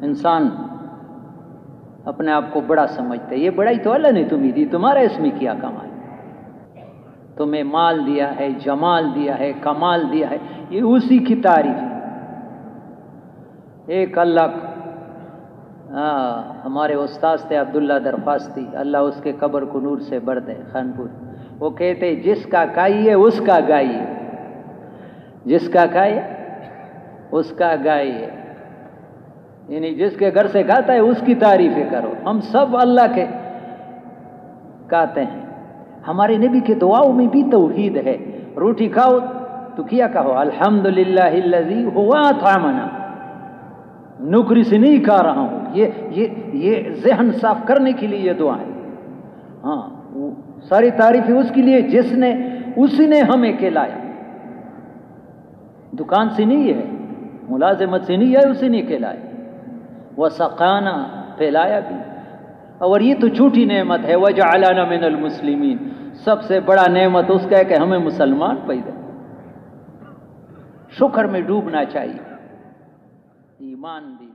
انسان اپنے آپ کو بڑا سمجھتا ہے، یہ بڑائی تو اللہ نے تمہیں دی، تمہارا اس میں کیا کمال؟ تمہیں مال دیا ہے، جمال دیا ہے، کمال دیا ہے، یہ اسی کی تعریف ہے۔ ایک اللہ ہمارے استاد تھے عبداللہ درخواستی، اللہ اس کے قبر کو نور سے بھر دے، خانپور، وہ کہتے جس کا کھائیے اس کا گائیے، جس کا کھائیے اس کا گائیے، یعنی جس کے گھر سے کھاتا ہے اس کی تعریفیں کرو۔ ہم سب اللہ کے کہتے ہیں، ہمارے نبی کے دعاؤں میں بھی توحید ہے۔ روٹی کھاؤ تو کیا کہو؟ الحمدللہ الذی هو اطعمنا، نوکری سے نہیں کھا رہا ہوں، یہ ذہن صاف کرنے کے لیے یہ دعا ہے۔ ہاں، ساری تعریفیں اس کے لیے اسی نے ہمیں کھلایا، دکان سے نہیں ہے، ملازمت سے نہیں ہے، اسی نے کھلایا، وسقانا، پھیلایا بھی۔ اور یہ تو جھوٹی نعمت ہے، وجعلنا من المسلمین، سب سے بڑا نعمت اس کا ہے کہ ہمیں مسلمان پیدا، شکر میں ڈوبنا چاہیے، ایمان بھی۔